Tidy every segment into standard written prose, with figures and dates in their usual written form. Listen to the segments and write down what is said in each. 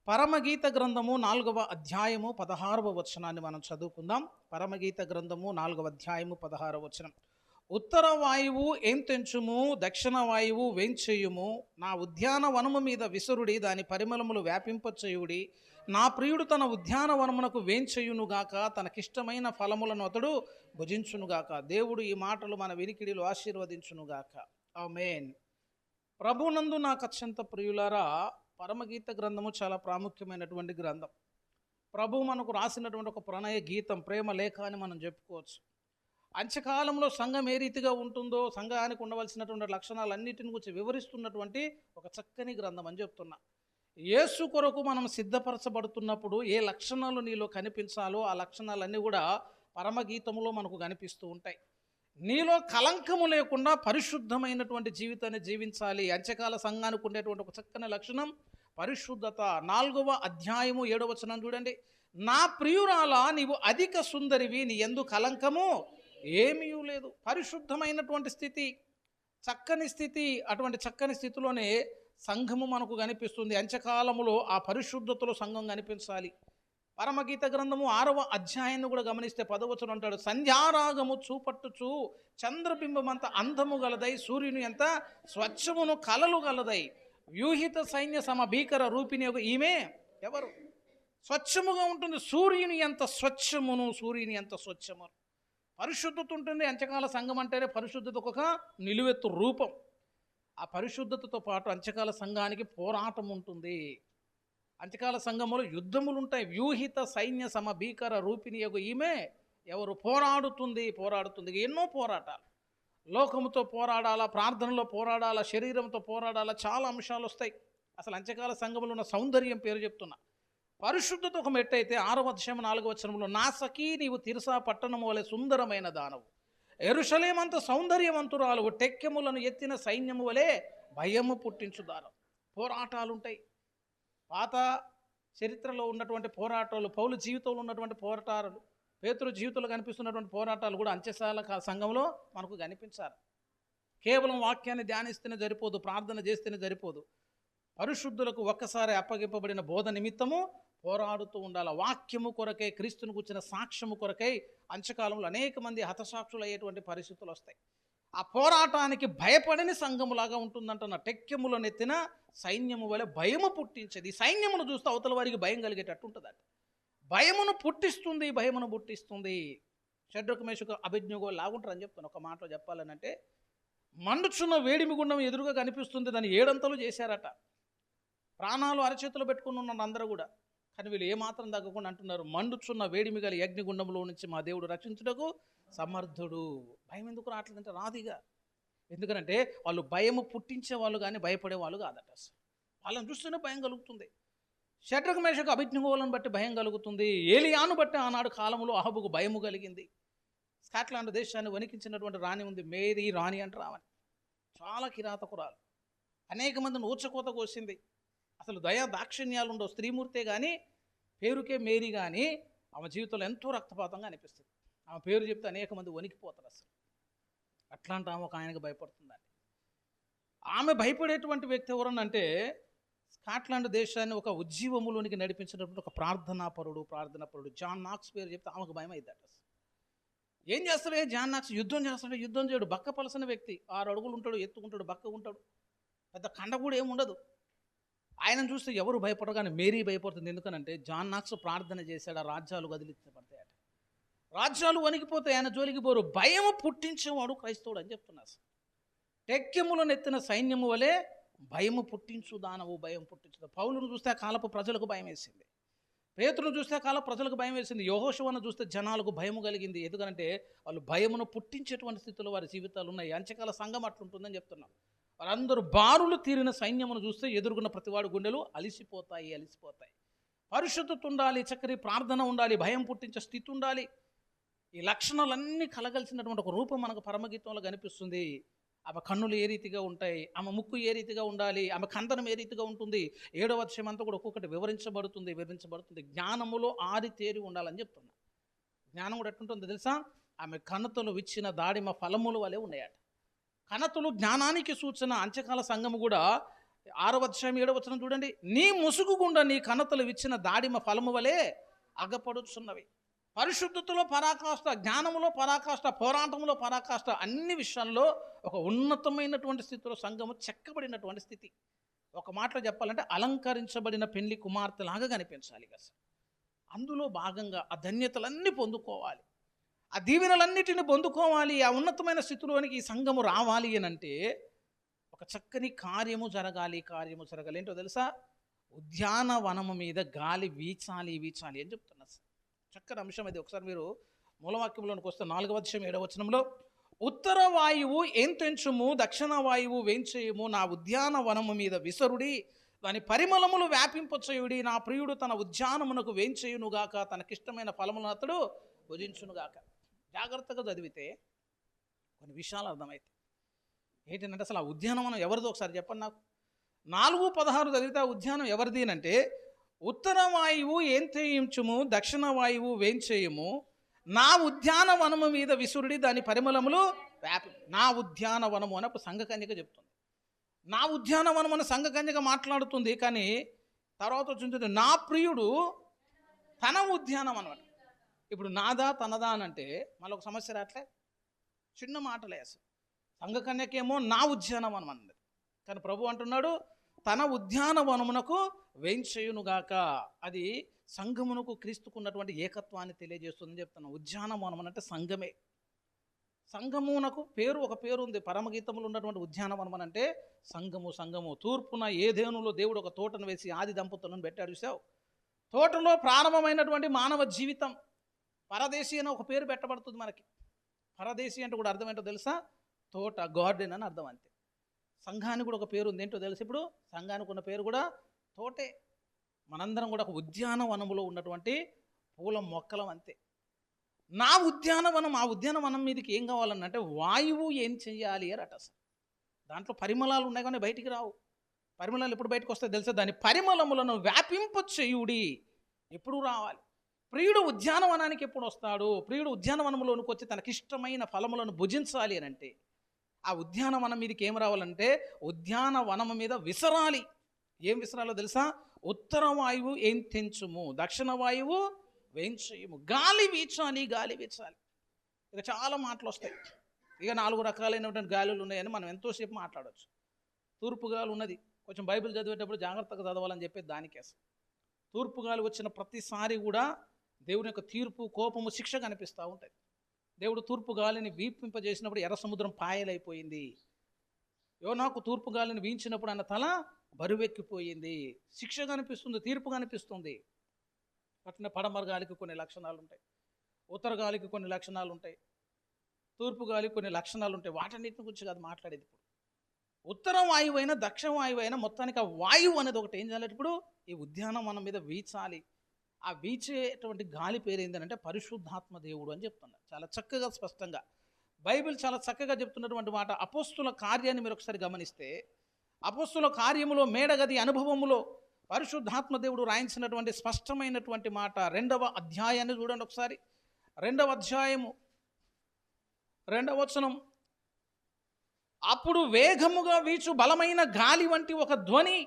పరమగీత గ్రంథము 4వ అధ్యాయము 16వ వచనాన్ని మనం చదువుకుందాం. పరమగీత గ్రంథము 4వ అధ్యాయము 16వ వచనం. ఉత్తర వాయువు ఏం తెంచుము, దక్షిణ వాయువు వేంచేయుము, నా ఉద్యానవనము మీద విసురుడి, దాని పరిమళములు వ్యాపింపచేయుడి. నా ప్రియుడు తన ఉద్యానవనమునకు వేంచేయునుగాక, తనకిష్టమైన ఫలములను అతడు భుజించునుగాక. దేవుడు ఈ మాటలు మన వినికిడిలో ఆశీర్వదించునుగాక. ఆమేన్. ప్రభునందు నాకు అత్యంత ప్రియులారా, పరమగీత గ్రంథము చాలా ప్రాముఖ్యమైనటువంటి గ్రంథం. ప్రభు మనకు రాసినటువంటి ఒక ప్రణయ గీతం, ప్రేమ లేఖ అని మనం చెప్పుకోవచ్చు. అంత్యకాలంలో సంఘం ఏ రీతిగా ఉంటుందో, సంఘానికి ఉండవలసినటువంటి లక్షణాలన్నిటిని గురించి వివరిస్తున్నటువంటి ఒక చక్కని గ్రంథం అని చెప్తున్నా. యేసు కొరకు మనం సిద్ధపరచబడుతున్నప్పుడు ఏ లక్షణాలు నీలో కనిపించాలో ఆ లక్షణాలన్నీ కూడా పరమగీతములో మనకు కనిపిస్తూ ఉంటాయి. నీలో కలంకము లేకుండా పరిశుద్ధమైనటువంటి జీవితాన్ని జీవించాలి. అంత్యకాల సంఘానికి ఉండేటువంటి ఒక చక్కని లక్షణం పరిశుద్ధత. 4వ అధ్యాయము 7వ వచనం చూడండి. నా ప్రియురాలా, నీవు అధిక సుందరివి, నీ యందు కలంకము ఏమీ లేదు. పరిశుద్ధమైనటువంటి స్థితి, చక్కని స్థితి. అటువంటి చక్కని స్థితిలోనే సంఘము మనకు కనిపిస్తుంది. అంత్యకాలములో ఆ పరిశుద్ధతలో సంఘం కనిపించాలి. పరమగీత గ్రంథము 6వ అధ్యాయాన్ని కూడా గమనిస్తే 10వ వచనం అంటాడు, సంధ్యారాగము చూపట్టుచు చంద్రబింబమంత అందము గలదై, సూర్యుని ఎంత స్వచ్ఛమును కలలు గలదై, వ్యూహిత సైన్య సమ భీకర రూపిణి ఈమె ఎవరు? స్వచ్ఛముగా ఉంటుంది. సూర్యుని ఎంత స్వచ్ఛమును, సూర్యుని ఎంత స్వచ్ఛమును. పరిశుద్ధత ఉంటుంది. అంత్యకాల సంఘం అంటేనే పరిశుద్ధతకు ఒక నిలువెత్తు రూపం. ఆ పరిశుద్ధతతో పాటు అంత్యకాల సంఘానికి పోరాటం ఉంటుంది. అంత్యకాల సంఘములో యుద్ధములు ఉంటాయి. వ్యూహిత సైన్య సమ భీకర రూపిణి ఈమె ఎవరు? పోరాడుతుంది. ఎన్నో పోరాటాలు. లోకముతో పోరాడాలా, ప్రార్థనలో పోరాడాలా, శరీరంతో పోరాడాలా, చాలా అంశాలు వస్తాయి. అసలు అంత్యకాల సంఘములో ఉన్న సౌందర్యం పేరు చెప్తున్నా. పరిశుద్ధత ఒక మెట్టయితే 6వ అధ్యాయం 4వ వచనంలో, నా సఖీ, నీవు తిర్సా పట్టణము వలె సుందరమైన దానవు, యెరూషలేమంత సౌందర్యవంతురాలు, టెక్కెములను ఎత్తిన సైన్యము వలె భయము పుట్టించు దానం. పోరాటాలు ఉంటాయి. పాత చరిత్రలో ఉన్నటువంటి పోరాటాలు, పౌలు జీవితంలో ఉన్నటువంటి పోరాటాలు, పేతురు జీవితంలో కనిపిస్తున్నటువంటి పోరాటాలు కూడా అంత్యకాల సంఘంలో మనకు కనిపించాలి. కేవలం వాక్యాన్ని ధ్యానిస్తేనే సరిపోదు, ప్రార్థన చేస్తేనే సరిపోదు. పరిశుద్ధులకు ఒక్కసారి అప్పగింపబడిన బోధ నిమిత్తము పోరాడుతూ ఉండాలి. వాక్యము కొరకై, క్రీస్తును గుర్చిన సాక్ష్యము కొరకై అంత్యకాలంలో అనేక మంది హతసాక్షులు అయ్యేటువంటి పరిస్థితులు వస్తాయి. ఆ పోరాటానికి భయపడని సంఘములాగా ఉంటుందంటున్న. టెక్కెములను ఎత్తిన సైన్యము వలె భయము పుట్టించేది. ఈ సైన్యమును చూస్తే అవతల వారికి భయం కలిగేటట్టు ఉంటుందట. భయమును పుట్టిస్తుంది. షడ్రకు మేషకు అభిజ్ఞగో లాగుంటారు అని చెప్తాను. ఒక మాటలో చెప్పాలనంటే, మండుచున్న వేడిమి గుండం ఎదురుగా కనిపిస్తుంది, దాన్ని 7 అంతలు చేశారట. ప్రాణాలు అరచేతులు పెట్టుకుని ఉన్న అందరూ కూడా. కానీ వీళ్ళు ఏమాత్రం తగ్గకుండా అంటున్నారు, మండుచున్న వేడిమి గల అగ్నిగుండంలో నుంచి మా దేవుడు రక్షించుటకు సమర్థుడు. భయం ఎందుకు రావట్లేదంటే రాదిగా. ఎందుకంటే వాళ్ళు భయము పుట్టించే వాళ్ళు కానీ భయపడే వాళ్ళు కాదట. వాళ్ళని చూస్తేనే భయం కలుగుతుంది. షడ్రకు మేషకు అభిజ్ఞగోలను బట్టి భయం కలుగుతుంది. ఏలియాను బట్టి ఆనాడు కాలంలో అహబుకు భయము కలిగింది. స్కాట్లాండ్ దేశాన్ని వణికించినటువంటి రాణి ఉంది, మేరీ రాణి అంటారు ఆమె. చాలా కిరాతకురాలు. అనేక మందిని ఊచకోత కోసింది. అసలు దయా దాక్షిణ్యాలు ఉండవు. స్త్రీమూర్తే కానీ, పేరుకే మేరీ కానీ, ఆమె జీవితంలో ఎంతో రక్తపాతంగా అనిపిస్తుంది. ఆమె పేరు చెప్తే అనేక మంది వణికిపోతారు. అసలు అట్లాంటి ఆమె ఒక ఆయనకు భయపడుతుందండి. ఆమె భయపడేటువంటి వ్యక్తి ఎవరనంటే, స్కాట్లాండ్ దేశాన్ని ఒక ఉజ్జీవములోనికి నడిపించినటువంటి ఒక ప్రార్థనాపరుడు జాన్ నాక్స్ పేరు చెప్తే ఆమెకు భయం అయిద్దట. ఏం చేస్తాడే జాన్ నాక్స్? యుద్ధం చేయడు. బక్క పలసిన వ్యక్తి. 6 అడుగులు ఉంటాడు, ఎత్తుకుంటాడు, బక్క ఉంటాడు, పెద్ద కండ కూడా ఏముండదు. ఆయనను చూస్తే ఎవరు భయపడరు, కానీ మేరీ భయపడుతుంది. ఎందుకనంటే జాన్ నాక్స్ ప్రార్థన చేశాడు, ఆ రాజ్యాలు కదిలించబడతాయట. రాజ్యాలు వణికిపోతాయి, ఆయన జోలికి పోరు. భయము పుట్టించేవాడు క్రైస్తవుడు అని చెప్తున్నారు. టెక్కెములను ఎత్తిన సైన్యము వలె భయము పుట్టించు దానవు, భయం పుట్టించు. పౌలును చూస్తే ఆ కాలపు ప్రజలకు భయం వేసింది. పేతురును చూస్తే ఆ కాలపు ప్రజలకు భయం వేసింది. యెహోషువను చూస్తే జనాలకు భయము కలిగింది. ఎందుకంటే వాళ్ళు భయమును పుట్టించేటువంటి స్థితిలో వారి జీవితాలు ఉన్నాయి. అంత్యకాల సంఘం అట్లుంటుందని చెప్తున్నాం. వారందరూ బారులు తీరిన సైన్యమును చూస్తే ఎదుర్కొన్న ప్రతివాడు గుండెలు అలిసిపోతాయి. పరిశుద్ధత ఉండాలి, చక్కని ప్రార్థన ఉండాలి, భయం పుట్టించే స్థితి ఉండాలి. ఈ లక్షణాలన్నీ కలగలిసినటువంటి ఒక రూపం మనకు పరమగీతంలో కనిపిస్తుంది. ఆమె కన్నులు ఏ రీతిగా ఉంటాయి, ఆమె ముక్కు ఏ రీతిగా ఉండాలి, ఆమె కందనం ఏ రీతిగా ఉంటుంది. 7వ అధ్యాయం అంతా కూడా ఒక్కొక్కటి వివరించబడుతుంది. జ్ఞానములో ఆరితేరి ఉండాలని చెప్తున్నా. జ్ఞానం కూడా ఎట్లుంటుందో తెలుసా? ఆమె కన్నతలు విచ్చిన దాడిమ ఫలములు వలె ఉన్నాయట. కన్నతులు జ్ఞానానికి సూచన. అంత్యకాల సంఘము కూడా 6వ అధ్యాయం 7వ వచనం చూడండి. నీ ముసుగు గుండా నీ కన్నతలు విచ్చిన దాడిమ ఫలము వలె అగపడుచున్నవి. పరిశుద్ధతలో పరాకాష్ట, జ్ఞానములో పరాకాష్ట, పోరాటంలో పరాకాష్ట, అన్ని విషయాల్లో ఒక ఉన్నతమైనటువంటి స్థితిలో సంఘము చెక్కబడినటువంటి స్థితి. ఒక మాటలో చెప్పాలంటే అలంకరించబడిన పెళ్లి కుమార్తెలాగా కనిపించాలి కదా. అందులో భాగంగా ఆ ధన్యతలన్నీ పొందుకోవాలి, ఆ దీవెనలన్నిటిని పొందుకోవాలి. ఆ ఉన్నతమైన స్థితిలోనికి ఈ సంఘము రావాలి అని అంటే ఒక చక్కని కార్యము జరగాలి. ఏంటో తెలుసా? ఉద్యానవనము మీద గాలి వీచాలి అని చెప్తున్నా. చక్కని అంశం అది. ఒకసారి మీరు మూలవాక్యంలోనికి వస్తే 4వ అధ్యాయం 7వ వచనంలో, ఉత్తర వాయువు ఏం తెంచుము, దక్షిణ వాయువు వేంచేయము, నా ఉద్యానవనము మీద విసరుడి, దాని పరిమళములు వ్యాపింపచేయుడి, నా ప్రియుడు తన ఉద్యానమునకు వేంచేయునుగాక, తనకిష్టమైన ఫలములను అతడు భుజించునుగాక. జాగ్రత్తగా చదివితే కొన్ని విషయాలు అర్థమవుతాయి. ఏంటంటే అసలు ఆ ఉద్యానవనం ఎవరిదో ఒకసారి చెప్పండి నాకు. 4:16 చదివితే ఆ ఉద్యానం ఎవరిది అంటే, ఉత్తర వాయువు ఏం చేయించుము, దక్షిణ వాయువు వేంచేయము, నా ఉద్యానవనము మీద విసురుడి, దాని పరిమళములు వ్యాపి. నా ఉద్యానవనము అని ఒక సంఘకన్యక చెప్తుంది. నా ఉద్యానవనం అని సంఘకన్యక మాట్లాడుతుంది. కానీ తర్వాత వచ్చింది నా ప్రియుడు తన ఉద్యానం అనమాట. ఇప్పుడు నాదా తనదా అని అంటే మళ్ళీ ఒక సమస్య రాట్లే, చిన్న మాటలే. అసలు సంఘకన్యకేమో నా ఉద్యానవనం అన్నది, కానీ ప్రభు అంటున్నాడు తన ఉద్యానవనమునకు వేంచేయునుగాక. అది సంఘమునకు క్రీస్తుకున్నటువంటి ఏకత్వాన్ని తెలియజేస్తుందని చెప్తున్నాను. ఉద్యానవనం అంటే సంఘమే. సంఘమునకు ఒక పేరు ఉంది. పరమగీతములు ఉన్నటువంటి ఉద్యానవనం అంటే సంఘము. తూర్పున ఏదేనులో దేవుడు ఒక తోటను వేసి ఆది దంపతులను పెట్టాడు. చూసావు? తోటలో ప్రారంభమైనటువంటి మానవ జీవితం పరదేశీ అని ఒక పేరు పెట్టబడుతుంది మనకి. పరదేశీ అంటే కూడా అర్థం ఏంటో తెలుసా? తోట, గార్డెన్ అని అర్థం. అంతే. సంఘానికి కూడా ఒక పేరు ఉంది. ఏంటో తెలుసు? ఇప్పుడు సంఘానికి ఉన్న పేరు కూడా తోటే. మనందరం కూడా ఒక ఉద్యానవనములో ఉన్నటువంటి పూల మొక్కలం. అంతే. నా ఉద్యానవనం, ఆ ఉద్యానవనం మీదకి ఏం కావాలన్నంటే వాయువు ఏం చెయ్యాలి అని అసలు దాంట్లో పరిమళాలు ఉన్నాయి కానీ బయటికి రావు. పరిమళాలు ఎప్పుడు బయటకు వస్తాయి తెలుసా? దాని పరిమళములను వ్యాపింప చేయుడి. ఎప్పుడు రావాలి? ప్రియుడు ఉద్యానవనానికి ఎప్పుడు వస్తాడు? ప్రియుడు ఉద్యానవనంలోనికి వచ్చి తనకిష్టమైన ఫలములను భుజించాలి అని అంటే ఆ ఉద్యానవనం మీదకి ఏం రావాలంటే ఉద్యానవనము మీద విసరాలి. ఏం విసరాలో తెలుసా? ఉత్తర వాయువు ఏం తెంచుము, దక్షిణ వాయువు వేంచేయము. గాలి వీచాలి. ఇక చాలా మాటలు వస్తాయి. ఇక 4 రకాలైనటువంటి గాలులు ఉన్నాయని మనం ఎంతోసేపు మాట్లాడవచ్చు. తూర్పు గాలి ఉన్నది. కొంచెం బైబిల్ చదివేటప్పుడు జాగ్రత్తగా చదవాలని చెప్పేది దానికే. తూర్పు గాలి వచ్చిన ప్రతిసారి కూడా దేవుని యొక్క తీర్పు, కోపము, శిక్ష కనిపిస్తూ ఉంటుంది. దేవుడు తూర్పు గాలిని వీపింపజేసినప్పుడు ఎర్ర సముద్రం పాయలైపోయింది. యోనాకు తూర్పు గాలిని వీంచినప్పుడు ఆయన తల బరువెక్కిపోయింది. శిక్ష కనిపిస్తుంది, తీర్పు కనిపిస్తుంది. అట్లనే పడమర గాలికి కొన్ని లక్షణాలు ఉంటాయి, ఉత్తర గాలికి కొన్ని లక్షణాలు ఉంటాయి, తూర్పు గాలికి కొన్ని లక్షణాలు ఉంటాయి. వాటన్నిటిని గురించి కాదు మాట్లాడేది ఇప్పుడు. ఉత్తర వాయువు అయినా దక్షిణ వాయువు అయినా మొత్తానికి ఆ వాయువు అనేది ఒకటి ఏం చేయాలి? ఇప్పుడు ఈ ఉద్యానవనం మీద వీచాలి. ఆ వీచేటువంటి గాలి పేరు ఏంటంటే పరిశుద్ధాత్మ దేవుడు అని చెప్తున్నారు. చాలా చక్కగా స్పష్టంగా బైబిల్ చాలా చక్కగా చెప్తున్నటువంటి మాట. అపోస్తుల కార్యాన్ని మీరు ఒకసారి గమనిస్తే అపోస్తుల కార్యములో మేడగది అనుభవములో పరిశుద్ధాత్మ దేవుడు రాయించినటువంటి స్పష్టమైనటువంటి మాట 2వ అధ్యాయాన్ని చూడండి ఒకసారి. 2వ అధ్యాయము 2వ వచనం. అప్పుడు వేగముగా వీచు బలమైన గాలి వంటి ఒక ధ్వని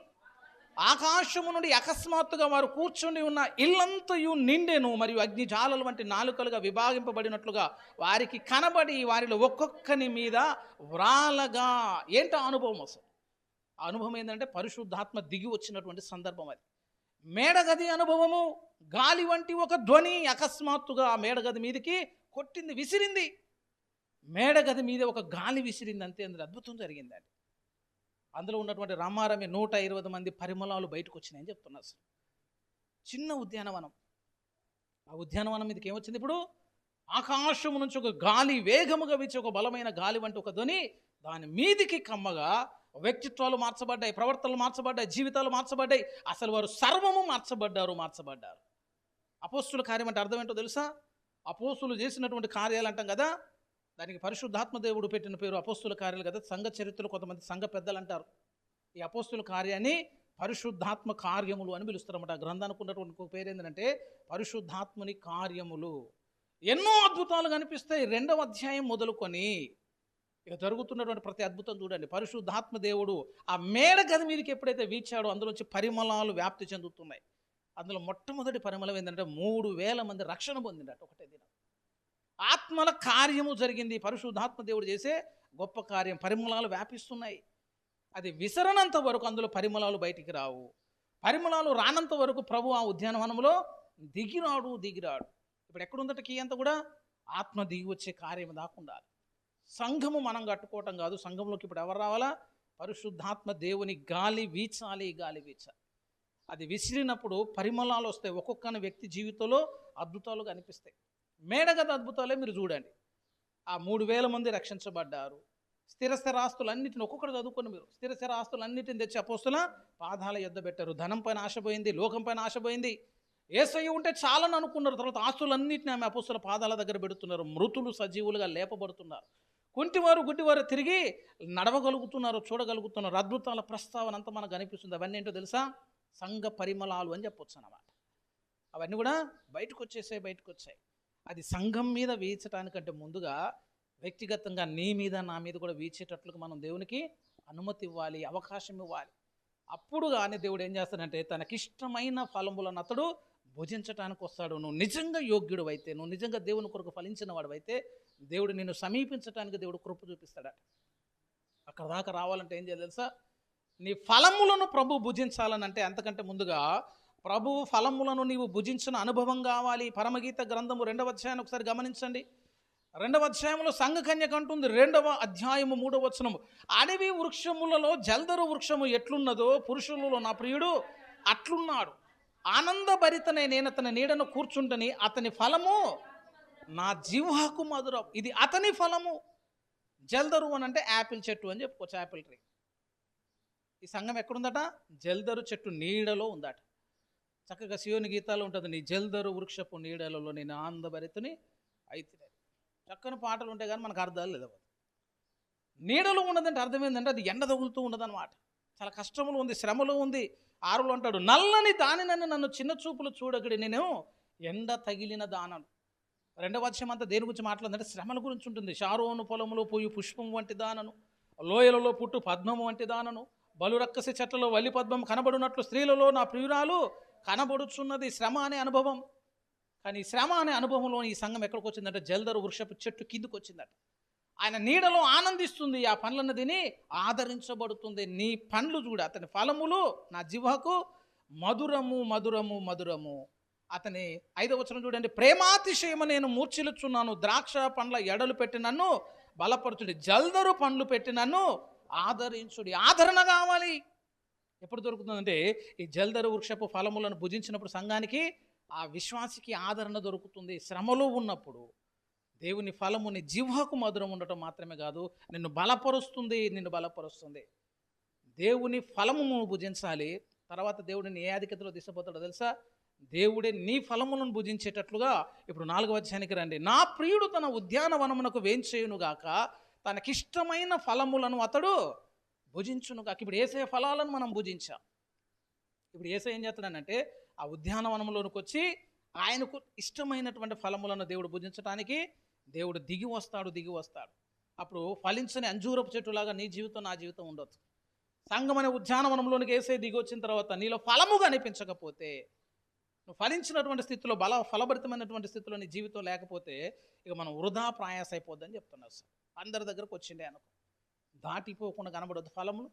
ఆకాశము నుండి అకస్మాత్తుగా వారు కూర్చుని ఉన్న ఇల్లంతయు నిండెను, మరియు అగ్నిజాలల వంటి నాలుకలుగా విభాగింపబడినట్లుగా వారికి కనబడి వారిలో ఒక్కొక్కని మీద వ్రాలగా. ఏంటో అనుభవం? అసలు ఆ అనుభవం ఏంటంటే పరిశుద్ధాత్మ దిగి వచ్చినటువంటి సందర్భం అది. మేడగది అనుభవము. గాలి వంటి ఒక ధ్వని అకస్మాత్తుగా ఆ మేడగది మీదకి కొట్టింది, విసిరింది. మేడగది మీద ఒక గాలి విసిరింది, అంతే. అందులో అద్భుతం జరిగిందండి. అందులో ఉన్నటువంటి రామారమి 120 మంది పరిమళాలు బయటకు వచ్చినాయని చెప్తున్నారు. అసలు చిన్న ఉద్యానవనం. ఆ ఉద్యానవనం మీదకి ఏమొచ్చింది? ఇప్పుడు ఆకాశము నుంచి ఒక గాలి, వేగముగా వీచే ఒక బలమైన గాలి వంటి ఒక ధ్వని దాని మీదికి కమ్మగా వ్యక్తిత్వాలు మార్చబడ్డాయి, ప్రవర్తనలు మార్చబడ్డాయి, జీవితాలు మార్చబడ్డాయి. అసలు వారు సర్వము మార్చబడ్డారు. అపోస్తుల కార్యం అంటే అర్థం ఏంటో తెలుసా? అపోస్తులు చేసినటువంటి కార్యాలు అంటాం కదా, దానికి పరిశుద్ధాత్మ దేవుడు పెట్టిన పేరు అపోస్తుల కార్యాలు కదా. సంఘ చరిత్రలో కొంతమంది సంఘ పెద్దలు అంటారు ఈ అపోస్తుల కార్యాన్ని పరిశుద్ధాత్మ కార్యములు అని పిలుస్తారన్నమాట. ఆ గ్రంథానికి ఉన్నటువంటి పేరు ఏంటంటే పరిశుద్ధాత్మని కార్యములు. ఎన్నో అద్భుతాలు కనిపిస్తాయి 2వ అధ్యాయం మొదలుకొని. ఇక జరుగుతున్నటువంటి ప్రతి అద్భుతం చూడండి. పరిశుద్ధాత్మ దేవుడు ఆ మేడ గది మీదకి ఎప్పుడైతే వీచాడో అందులోంచి పరిమళాలు వ్యాప్తి చెందుతున్నాయి. అందులో మొట్టమొదటి పరిమళం ఏంటంటే 3,000 మంది రక్షణ పొందినట్టు ఒకటే దినం. ఆత్మల కార్యము జరిగింది. పరిశుద్ధాత్మ దేవుడు చేసే గొప్ప కార్యం. పరిమళాలు వ్యాపిస్తున్నాయి. అది విసరనంత వరకు అందులో పరిమళాలు బయటికి రావు. పరిమళాలు రానంత వరకు ప్రభు ఆ ఉద్యానవనంలో దిగిరాడు. ఇప్పుడు ఎక్కడుందట కీ అంతా కూడా ఆత్మ దిగి వచ్చే కార్యం దాకా ఉండాలి. సంఘము మనం కట్టుకోవటం కాదు. సంఘంలోకి ఇప్పుడు ఎవరు రావాలా? పరిశుద్ధాత్మ దేవుని గాలి వీచాలి. అది విసిరినప్పుడు పరిమళాలు వస్తాయి. ఒక్కొక్క వ్యక్తి జీవితంలో అద్భుతాలు కనిపిస్తాయి. మేడగద అద్భుతాలే మీరు చూడండి. ఆ 3,000 మంది రక్షించబడ్డారు. స్థిరాస్తులన్నిటిని ఒక్కొక్కటి చదువుకొని మీరు స్థిరాస్తులన్నిటిని తెచ్చి అపోస్తుల పాదాల యొద్ద పెట్టారు. ధనం పైన ఆశపోయింది, లోకం పైన ఆశపోయింది. యేసయ్య ఉంటే చాలని అనుకున్నారు. తర్వాత ఆస్తులన్నింటినీ ఆమె అపోస్తుల పాదాల దగ్గర పెడుతున్నారు. మృతులు సజీవులుగా లేపబడుతున్నారు. కుంటివారు గుడ్డివారు తిరిగి నడవగలుగుతున్నారు, చూడగలుగుతున్నారు. అద్భుతాల ప్రస్తావన అంతా మనకు కనిపిస్తుంది. అవన్నీ ఏంటో తెలుసా? సంఘ పరిమళాలు అని చెప్పొచ్చు అన్నమాట. అవన్నీ కూడా బయటకు వచ్చాయి. అది సంఘం మీద వీచటానికంటే ముందుగా వ్యక్తిగతంగా నీ మీద నా మీద కూడా వీచేటట్లుగా మనం దేవునికి అనుమతి ఇవ్వాలి, అవకాశం ఇవ్వాలి. అప్పుడు కానీ దేవుడు ఏం చేస్తాడంటే తనకిష్టమైన ఫలములను అతడు భుజించటానికి వస్తాడు. నువ్వు నిజంగా యోగ్యుడు అయితే, నువ్వు నిజంగా దేవుని కొరకు ఫలించిన వాడు అయితే దేవుడు నిన్ను సమీపించడానికి దేవుడు కృప చూపిస్తాడట. అక్కడ దాకా రావాలంటే ఏం చేయాలి తెలుసా? నీ ఫలములను ప్రభు భుజించాలనంటే అంతకంటే ముందుగా ప్రభు ఫలములను నీవు భుజించిన అనుభవం కావాలి. పరమగీత గ్రంథము 2వ అధ్యాయాన్ని ఒకసారి గమనించండి. 2వ అధ్యాయంలో సంఘ కన్యక అంటుంది, 2వ అధ్యాయము 3వ వచనము, అడవి వృక్షములలో జల్దరు వృక్షము ఎట్లున్నదో పురుషులలో నా ప్రియుడు అట్లున్నాడు. ఆనందభరితనే నేను అతని నీడను కూర్చుంటని, అతని ఫలము నా జిహ్వకు మధురం. ఇది అతని ఫలము. జల్దరు అని అంటే యాపిల్ చెట్టు అని చెప్పుకోవచ్చు, యాపిల్ ట్రీ. ఈ సంఘం ఎక్కడుందట? జల్దరు చెట్టు నీడలో ఉందట. చక్కగా సియోని గీతాలు ఉంటుంది, నీ జల్దరు వృక్షపు నీడలలో నేను ఆనందభరితని అయితే. చక్కని పాటలు ఉంటాయి కానీ మనకు అర్థాలు లేదు. నీడలో ఉన్నదంటే అర్థం ఏంటంటే అది ఎండ తగులుతూ ఉండదన్నమాట. చాలా కష్టములు ఉంది, శ్రమలు ఉంది. 6లో అంటాడు, నల్లని దానినని నన్ను చిన్న చూపులు చూడగడి, నేను ఎండ తగిలిన దానను. 2వ అధ్యాయం అంతా దేని గురించి మాట్లాడుతుందంటే శ్రమల గురించి ఉంటుంది. షారోను పొలములో పోయి పుష్పం వంటి దానను, లోయలలో పుట్టు పద్మము వంటి దానను, బలురక్కసి చెట్లలో వల్లి పద్మం కనబడినట్లు స్త్రీలలో నా ప్రియురాలు కనబడుచున్నది. శ్రమ అనే అనుభవం. కానీ శ్రమ అనే అనుభవంలో ఈ సంఘం ఎక్కడికి వచ్చిందంటే జల్దరు వృక్షపు చెట్టు కిందకు వచ్చిందట. ఆయన నీడలో ఆనందిస్తుంది. ఆ పండ్లను తిని ఆదరించబడుతుంది. నీ పండ్లు చూడ, అతని ఫలములు నా జిహ్వకు మధురము. అతని 5వ వచనం చూడండి, ప్రేమాతిశయము నేను మూర్ఛిల్లుచున్నాను, ద్రాక్ష పండ్ల ఎడలు పెట్టి నన్ను బలపరచుడి, జల్దరు పండ్లు పెట్టి నన్ను ఆదరించుడి. ఆదరణ కావాలి. ఎప్పుడు దొరుకుతుందంటే ఈ జల్దరు వృక్షపు ఫలములను భుజించినప్పుడు సంఘానికి, ఆ విశ్వాసికి ఆదరణ దొరుకుతుంది. శ్రమలో ఉన్నప్పుడు దేవుని ఫలము నీ జిహ్వకు మధురం ఉండటం మాత్రమే కాదు, నిన్ను బలపరుస్తుంది. దేవుని ఫలము భుజించాలి. తర్వాత దేవుడిని ఏ అధికతలో తీసుకుపోతాడో తెలుసా? దేవుడే నీ ఫలములను భుజించేటట్లుగా. ఇప్పుడు 4వ అధ్యాయానికి రండి. నా ప్రియుడు తన ఉద్యానవనమునకు వేంచేయునుగాక, తనకిష్టమైన ఫలములను అతడు భుజించునుగాక. ఇప్పుడు యేసయ్య ఫలాలను మనం భుజించాం. ఇప్పుడు యేసయ్య ఏం చేస్తాడనంటే ఆ ఉద్యానవనంలోనికి వచ్చి ఆయనకు ఇష్టమైనటువంటి ఫలములను దేవుడు భుజించడానికి దేవుడు దిగి వస్తాడు. అప్పుడు ఫలించని అంజూరపు చెట్టులాగా నీ జీవితం నా జీవితం ఉండొచ్చు. సంఘం అనే ఉద్యానవనంలోనికి యేసయ్య దిగి వచ్చిన తర్వాత నీలో ఫలము కనిపించకపోతే, నువ్వు ఫలించినటువంటి స్థితిలో ఫలభరితమైనటువంటి స్థితిలో నీ జీవితం లేకపోతే ఇక మనం వృధా ప్రయాస అయిపోద్దని చెప్తున్నారు సార్. అందరి దగ్గరకు వచ్చిండే అనుకో, దాటిపోకుండా కనబడద్దు ఫలములు.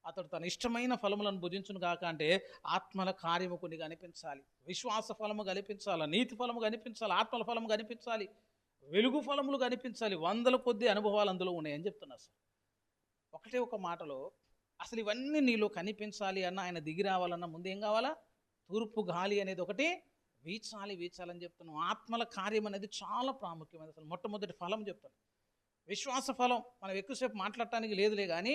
అతడు తన ఇష్టమైన ఫలములను భుజించును కాక అంటే ఆత్మల కార్యము కొన్ని కనిపించాలి, విశ్వాస ఫలము కనిపించాలి, నీతి ఫలము కనిపించాలి, ఆత్మల ఫలము కనిపించాలి, వెలుగు ఫలములు కనిపించాలి. 100 కొద్ది అనుభవాలు అందులో ఉన్నాయని చెప్తున్నారు సార్. ఒకటే ఒక మాటలో అసలు ఇవన్నీ నీలో కనిపించాలి అన్న, ఆయన దిగి రావాలన్న ముందు ఏం కావాలా? తూర్పు గాలి అనేది ఒకటి వీచాలని చెప్తున్నాం. ఆత్మల కార్యం అనేది చాలా ప్రాముఖ్యమైనది. అసలు మొట్టమొదటి ఫలం చెప్తాను, విశ్వాస ఫలం. మనం ఎక్కువసేపు మాట్లాడటానికి లేదులే కానీ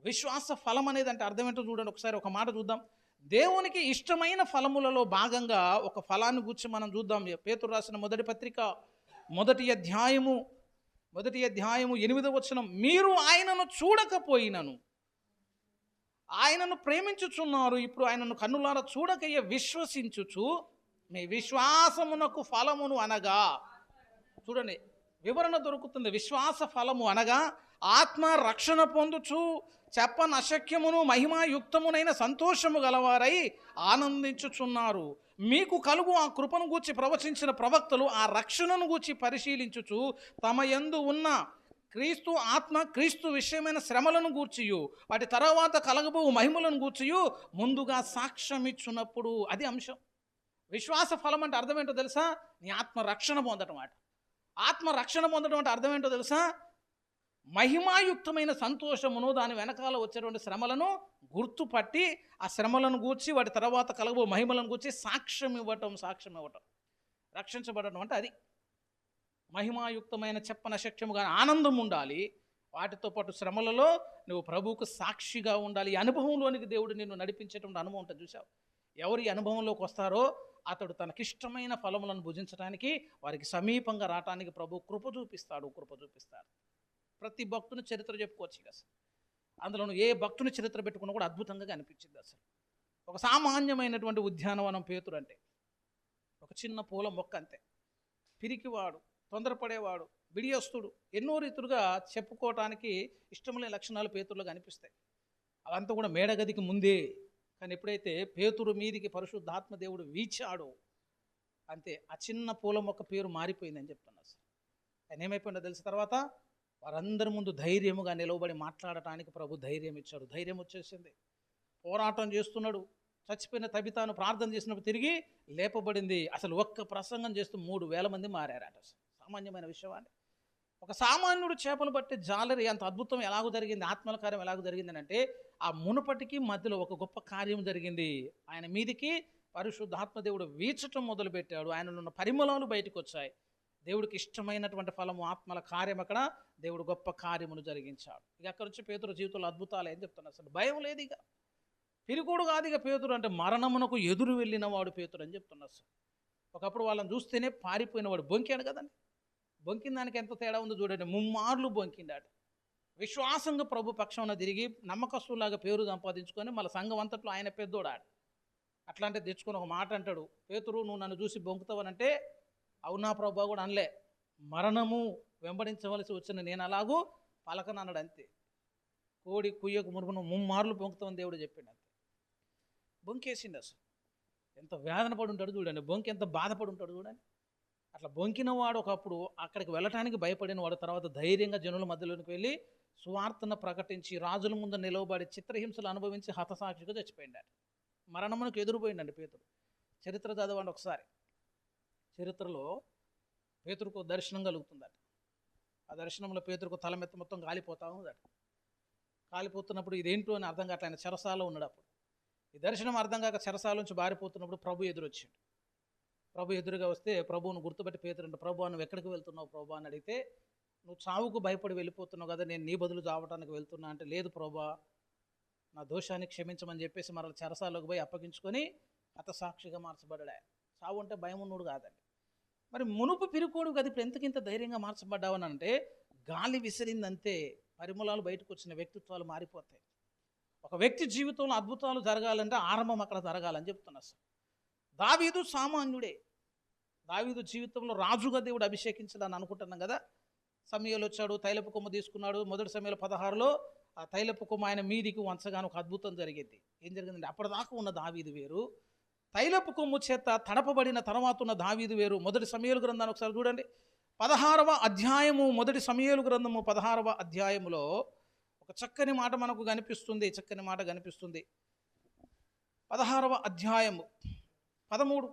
విశ్వాస ఫలం అనేది అంటే అర్థం ఏంటో చూడండి. ఒకసారి ఒక మాట చూద్దాం. దేవునికి ఇష్టమైన ఫలములలో భాగంగా ఒక ఫలాన్ని గురించి మనం చూద్దాం. పేతురు రాసిన మొదటి పత్రిక 1వ అధ్యాయము 8వ వచనం, మీరు ఆయనను చూడకపోయినను ఆయనను ప్రేమించుచున్నారు, ఇప్పుడు ఆయనను కన్నులారా చూడకయ్యే విశ్వసించుచు మీ విశ్వాసమునకు ఫలమును అనగా. చూడండి, వివరణ దొరుకుతుంది. విశ్వాస ఫలము అనగా ఆత్మ రక్షణ పొందుచు చెప్పనశక్యమును మహిమాయుక్తమునైన సంతోషము గలవారై ఆనందించుచున్నారు. మీకు కలుగు ఆ కృపను గూర్చి ప్రవచించిన ప్రవక్తలు ఆ రక్షణను గూర్చి పరిశీలించుచు తమ యందు ఉన్న క్రీస్తు ఆత్మ క్రీస్తు విషయమైన శ్రమలను గూర్చియు వాటి తర్వాత కలగబో మహిమలను గూర్చియు ముందుగా సాక్ష్యమిచ్చున్నప్పుడు, అది అంశం. విశ్వాస ఫలం అంటే అర్థం ఏంటో తెలుసా? నీ ఆత్మ రక్షణ పొందటం అట. ఆత్మ రక్షణ పొందడం అంటే అర్థం ఏంటో తెలుసా? మహిమాయుక్తమైన సంతోషమును దాని వెనకాల వచ్చేటువంటి శ్రమలను గుర్తుపట్టి ఆ శ్రమలను గూర్చి వాటి తర్వాత కలగబో మహిమలను గూర్చి సాక్ష్యం ఇవ్వటం. రక్షించబడటం అంటే అది. మహిమాయుక్తమైన చెప్పనశక్యముగా ఆనందం ఉండాలి, వాటితో పాటు శ్రమలలో నువ్వు ప్రభువుకు సాక్షిగా ఉండాలి. ఈ అనుభవంలోనికి దేవుడు నిన్ను నడిపించేటువంటి అనుభవం ఉంటుంది. చూసావు, ఎవరు ఈ అనుభవంలోకి వస్తారో అతడు తనకిష్టమైన ఫలములను భుజించడానికి, వారికి సమీపంగా రావడానికి ప్రభు కృప చూపిస్తాడు. ప్రతి భక్తుని చరిత్ర చెప్పుకోవచ్చు అసలు. అందులో ఏ భక్తుని చరిత్ర పెట్టుకున్నా కూడా అద్భుతంగా కనిపించింది. అసలు ఒక సామాన్యమైనటువంటి ఉద్యానవనం పేతురు అంటే ఒక చిన్న పూల మొక్క అంతే. పిరికివాడు, తొందరపడేవాడు, బిడియస్తుడు, ఎన్నో రీతులుగా చెప్పుకోవటానికి ఇష్టం లేని లక్షణాలు పేతురులో కనిపిస్తాయి. అవంతా కూడా మేడగదికి ముందే. కానీ ఎప్పుడైతే పేతురు మీదికి పరిశుద్ధాత్మ దేవుడు వీచాడో అంతే, ఆ చిన్న పూల మొక్క పేరు మారిపోయిందని చెప్తున్నా. సార్ ఆయన ఏమైపోయిందో తెలిసిన తర్వాత వారందరి ముందు ధైర్యముగా నిలవబడి మాట్లాడటానికి ప్రభు ధైర్యం ఇచ్చాడు. ధైర్యం వచ్చేసింది. పోరాటం చేస్తున్నాడు. చచ్చిపోయిన తబితాను ప్రార్థన చేసినప్పుడు తిరిగి లేపబడింది. అసలు ఒక్క ప్రసంగం చేస్తూ 3,000 మంది మారారట. సామాన్యమైన విషయం అండి. ఒక సామాన్యుడు చేపలు పట్టే జాలరి అంత అద్భుతం ఎలాగో జరిగింది, ఆత్మల కార్యం ఎలాగో జరిగింది అంటే ఆ మునుపటికి మధ్యలో ఒక గొప్ప కార్యం జరిగింది. ఆయన మీదికి పరిశుద్ధాత్మ దేవుడు వీచటం మొదలుపెట్టాడు. ఆయనలో ఉన్న పరిమళాలు బయటకు వచ్చాయి. దేవుడికి ఇష్టమైనటువంటి ఫలము ఆత్మల కార్యం అక్కడ దేవుడు గొప్ప కార్యమును జరిగించాడు. ఇక అక్కడి నుంచి పేతురు జీవితంలో అద్భుతాలు ఏం చెప్తున్నారు? అసలు భయం లేదు. ఇక పిరికోడు కాదు. ఇక పేతురు అంటే మరణమునకు ఎదురు వెళ్ళిన వాడు పేతురు అని చెప్తున్నారు. సార్ ఒకప్పుడు వాళ్ళని చూస్తేనే పారిపోయినవాడు. బొంకాడు కదండి. బొంకిన దానికి ఎంత తేడా ఉందో చూడండి. 3 మార్లు బొంకిండాడు. విశ్వాసంగా ప్రభు పక్షాన తిరిగి నమ్మకస్తులాగా పేరు సంపాదించుకొని మళ్ళీ సంఘం అంతట్లో ఆయన పెద్దోడాడు. అట్లాంటి తెచ్చుకొని ఒక మాట అంటాడు, పేతురు నువ్వు నన్ను చూసి బొంకుతావనంటే అవునా ప్రభు కూడా అనలే. మరణము వెంబడించవలసి వచ్చిన నేను అలాగూ పలకనన్నాడు అంతే. కోడి కుయ్యకు మురుగును 3 మార్లు బొంకుతామని దేవుడు చెప్పిండు అంతే. బొంకేసిండు. అసలు ఎంత వేదన పడి ఉంటాడు చూడండి. బొంకి ఎంత బాధపడి ఉంటాడు చూడండి. అట్లా బొంకినవాడు ఒకప్పుడు అక్కడికి వెళ్ళటానికి భయపడిన వాడు తర్వాత ధైర్యంగా జనుల మధ్యలోకి వెళ్ళి సువార్తను ప్రకటించి రాజుల ముందు నిలవబడి చిత్రహింసలు అనుభవించి హతసాక్షిగా చచ్చిపోయిండాడు. మరణమునకు ఎదురుపోయిండండి పేతురు. చరిత్ర చదవండి ఒకసారి. చరిత్రలో పేతురుకు దర్శనం కలుగుతుందట. ఆ దర్శనంలో పేతురుకు తల మెత్త మొత్తం కాలిపోతా ఉందట. కాలిపోతున్నప్పుడు ఇదేంటో అని అర్థం కావట్లే. ఆయన చెరసాలో ఉన్నాడు. అప్పుడు ఈ దర్శనం అర్థం కాక చెరసాల నుంచి బారిపోతున్నప్పుడు ప్రభు ఎదురొచ్చిండు. ప్రభు ఎదురుగా వస్తే ప్రభువును గుర్తుపట్టి పేతురు అంటే, ప్రభు నువ్వు ఎక్కడికి వెళ్తున్నావు ప్రభు అని అడిగితే, నువ్వు చావుకు భయపడి వెళ్ళిపోతున్నావు కదా, నేను నీ బదులు చావటానికి వెళ్తున్నా అంటే, లేదు ప్రభా నా దోషాన్ని క్షమించమని చెప్పేసి మరల చెరసాలోకి పోయి అప్పగించుకొని హతసాక్షిగా మార్చబడ్డా. చావు అంటే భయం ఉన్నోడు కాదండి. మరి మునుపు పిరుకోడు కదా, ఇప్పుడు ఎంతకింత ధైర్యంగా మార్చబడ్డావని అంటే గాలి విసిరిందంతే పరిమళాలు బయటకు వచ్చిన వ్యక్తిత్వాలు మారిపోతాయి. ఒక వ్యక్తి జీవితంలో అద్భుతాలు జరగాలంటే ఆరంభం అక్కడ జరగాలని చెప్తున్నా. సార్ దావీదు సామాన్యుడే. దావీదు జీవితంలో రాజుగా దేవుడు అభిషేకించాలని అనుకుంటున్నాం కదా. సమూయేలు వచ్చాడు, తైలపు కొమ్మ తీసుకున్నాడు. మొదటి సమయంలో 16లో ఆ తైలపు కొమ్మ ఆయన మీదికి వంచగానే ఒక అద్భుతం జరిగింది. ఏం జరిగిందంటే అప్పటిదాకా ఉన్న దావీదు వేరు, తైలపు కొమ్ము చేత తడపబడిన తర్వాత ఉన్న దావీదు వేరు. మొదటి సమూయేలు గ్రంథాన్ని ఒకసారి చూడండి. 16వ అధ్యాయము, మొదటి సమూయేలు గ్రంథము 16వ అధ్యాయములో ఒక చక్కని మాట మనకు కనిపిస్తుంది. 16వ అధ్యాయము 13.